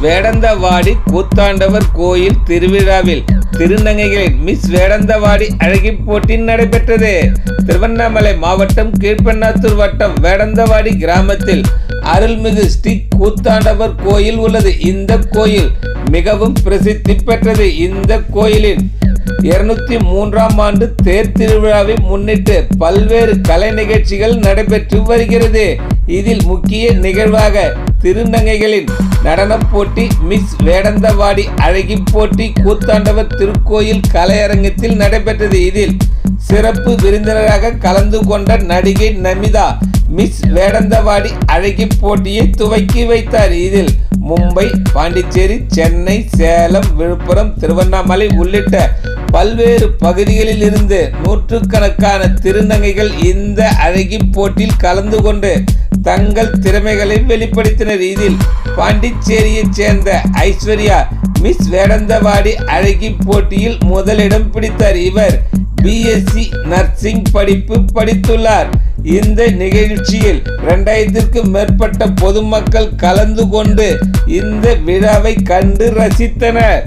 வேடந்தவாடி கூத்தாண்டவர் கோயில் திருவிழாவில் திருநங்கைகளின் மிஸ் வேடந்தவாடி அழகி போட்டி நடைபெற்றது. திருவண்ணாமலை மாவட்டம் கீழ்பெண்ணாத்தூர் வட்டம் வேடந்தவாடி கிராமத்தில் அருள்மிகு ஸ்ரீ கூத்தாண்டவர் கோயில் உள்ளது. இந்த கோயில் மிகவும் பிரசித்தி பெற்றது. இந்த கோயிலின் 203ஆம் ஆண்டு தேர் திருவிழாவை முன்னிட்டு பல்வேறு கலை நிகழ்ச்சிகள் நடைபெற்று வருகிறது. இதில் முக்கிய நிகழ்வாக திருநங்கைகளின் நடன போட்டி, மிஸ் வேடந்தவாடி அழகி போட்டி கூத்தாண்டவர் திருக்கோயில் கலையரங்கத்தில் நடைபெற்றது. இதில் சிறப்பு விருந்தினராக கலந்து கொண்ட நடிகை நமிதா மிஸ் வேடந்தவாடி அழகி போட்டியை துவக்கி வைத்தார். இதில் மும்பை, பாண்டிச்சேரி, சென்னை, சேலம், விழுப்புரம், திருவண்ணாமலை உள்ளிட்ட பல்வேறு பகுதிகளில் இருந்து நூற்றுக்கணக்கான திருநங்கைகள் இந்த அழகி போட்டியில் கலந்து கொண்டு தங்கள் திறமைகளை வெளிப்படுத்தினர். இதில் பாண்டிச்சேரியைச் சேர்ந்த ஐஸ்வர்யா மிஸ் வேடந்தவாடி அழகி போட்டியில் முதலிடம் பிடித்தார். இவர் BSc நர்சிங் படிப்பு படித்துள்ளார். இந்த நிகழ்ச்சியில் 2000க்கும் மேற்பட்ட பொதுமக்கள் கலந்து கொண்டு இந்த விழாவை கண்டு ரசித்தனர்.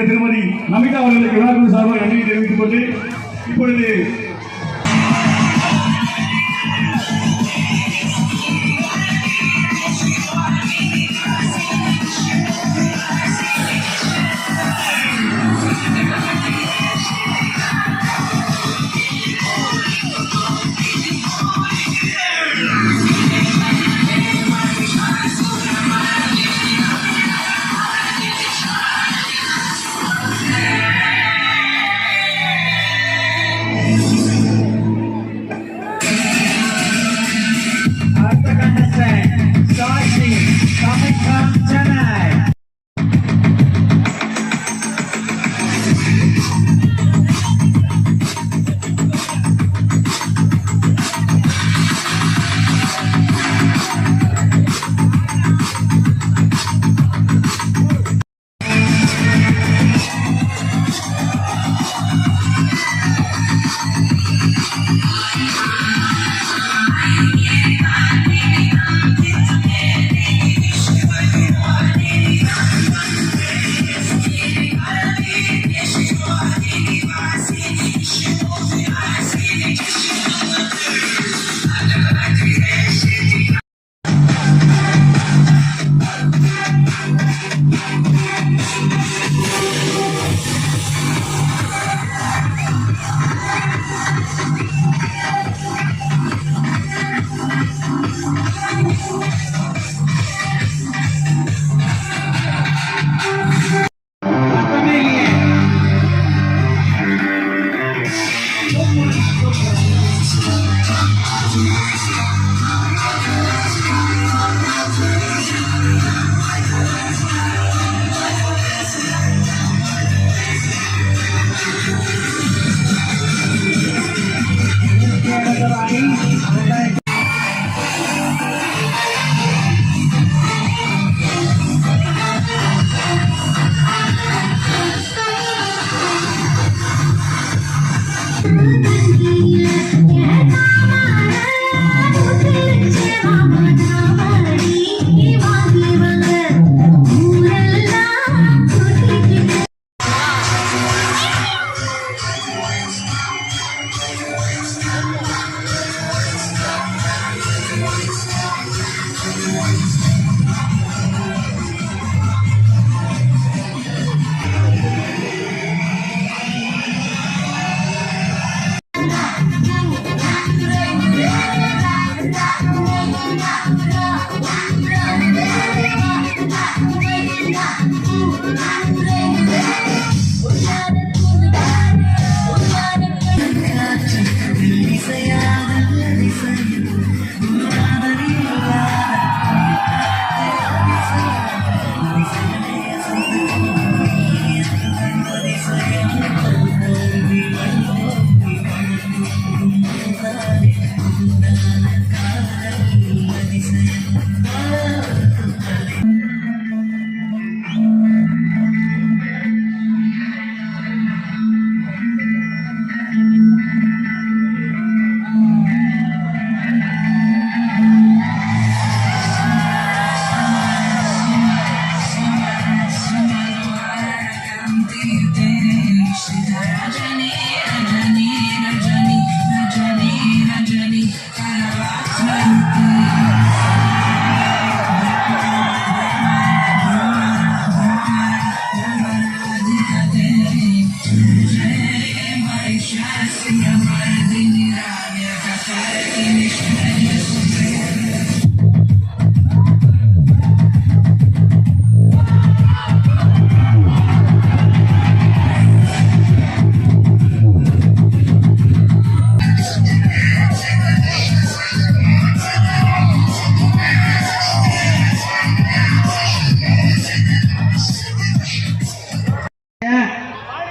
திருமதி நமிதா அவர்களுக்கு விழாக்குழு சார்பாக நன்றி தெரிவித்துக் கொண்டு இப்பொழுது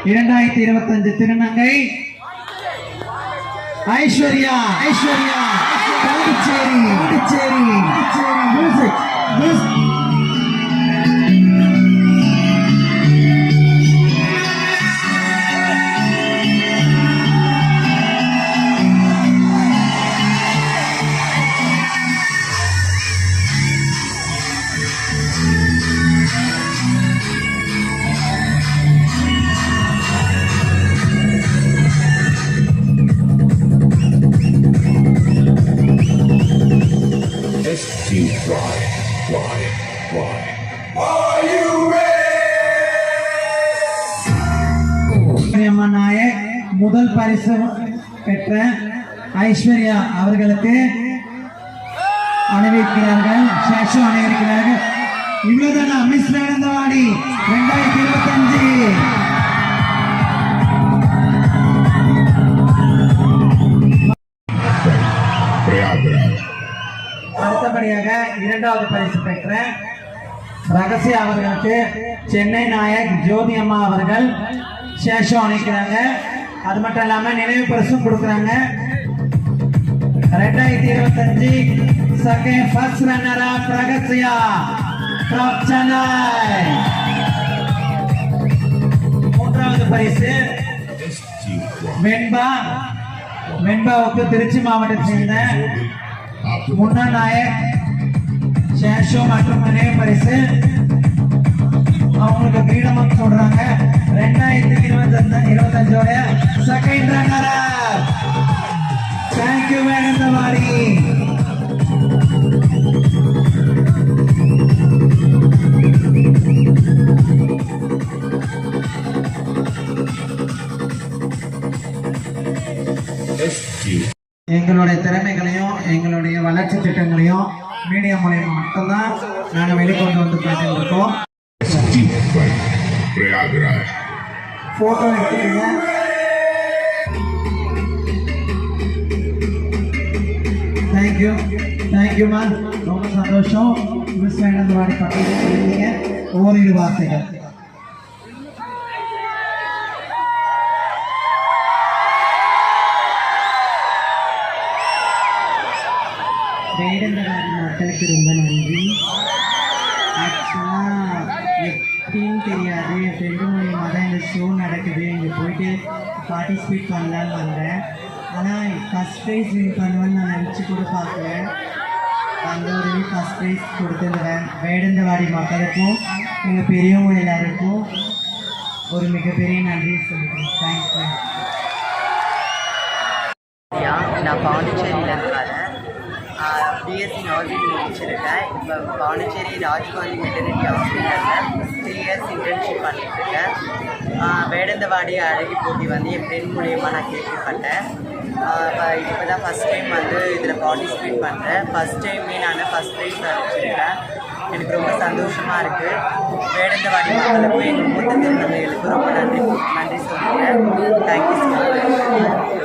2025 திருநங்கை ஐஸ்வர்யா பாண்டிச்சேரி மியூசிக் நாயக் முதல் பரிசு பெற்ற ஐஸ்வர்யா அவர்களுக்கு அணிவிக்கிறார்கள். இவ்வளவுதான் மிஸ் வேடந்தவாடி 2025. அடுத்தபடியாக இரண்டாவது பரிசு பெற்ற ரகசிய அவர்களுக்கு சென்னை நாயக் ஜோதி அம்மா அவர்கள் சேஷம் அணைக்கிறாங்க. அது மட்டும் இல்லாம நினைவு பரிசும் கொடுக்குறாங்க. 2025 second first runner up ரகசியா from Chennai. மூன்றாவது பரிசு வெண்பாவுக்கு திருச்சி மாவட்டத்தை சேர்ந்த முன்னாள் நாயக் சேஷோ மற்றும் நினைவு பரிசு அவங்களுக்கு கிரீடமும் சொல்றாங்க. 2025 second runner up. Thank you Vedanthavadi. எங்களுடைய திறமைகளையும் எங்களுடைய வளர்ச்சி திட்டங்களையும் மீடியா மூலமா மட்டும்தான் நாங்கள் வெளிக்கொண்டு வந்து பேசிட்டு இருக்கோம். போட்டோ எடுத்துக்கீங்க. தேங்க்யூமா, ரொம்ப சந்தோஷம். மிஸ் வேடந்தவாடி பக்கத்தில் சொல்லிங்க ஓரிரு வார்த்தைகள். வேடந்தவாடி மக்களுக்கு ரொம்ப நன்றி. ஆக்சுவலாக எப்படின்னு தெரியாது, என் ஃப்ரெண்டு மூலியமாக தான் இந்த ஷோ நடக்குது, இங்கே போயிட்டு பார்ட்டிசிபேட் பண்ணலான்னு வந்தேன். ஆனால் ஃபஸ்ட் ப்ரைஸ் வின் பண்ணுவேன்னு நான் நினச்சி கூட பார்க்கல. அந்த ஒரு ஃபஸ்ட் ப்ரைஸ் கொடுத்துருந்தேன். வேடந்தவாடி மக்களுக்கும் எங்கள் பெரியவங்க எல்லாருக்கும் ஒரு மிகப்பெரிய நன்றி சொல்லுறேன். தேங்க்யூ. நான் பாண்டிச்சேரியில் இருக்கேன். பிஎஸ்சி நர்சிங் முடிச்சிருக்கேன். இப்போ பாண்டிச்சேரி ராஜ்காந்தி மெட்டர்னிட்டி ஹாஸ்பிட்டலில் 3 இயர்ஸ் இன்டர்ன்ஷிப் பண்ணிட்டுருக்கேன். வேடந்தவாடி அழகி போட்டி வந்து என் ஃப்ரெண்ட் மூலயமா நான் கேள்விப்பட்டேன். இப்போ தான் ஃபஸ்ட் டைம் வந்து இதில் பார்ட்டிசிபேட் பண்ணுறேன். ஃபஸ்ட் டைமே நான் ஃபஸ்ட் ப்ரைஸ் வச்சுருக்கேன். எனக்கு ரொம்ப சந்தோஷமாக இருக்குது. வேடந்தவாடி மக்களுக்கும் எங்கள் மூத்த திருநங்கைகளுக்கும் ரொம்ப நன்றி சொல்லுங்கள். Thank you so much.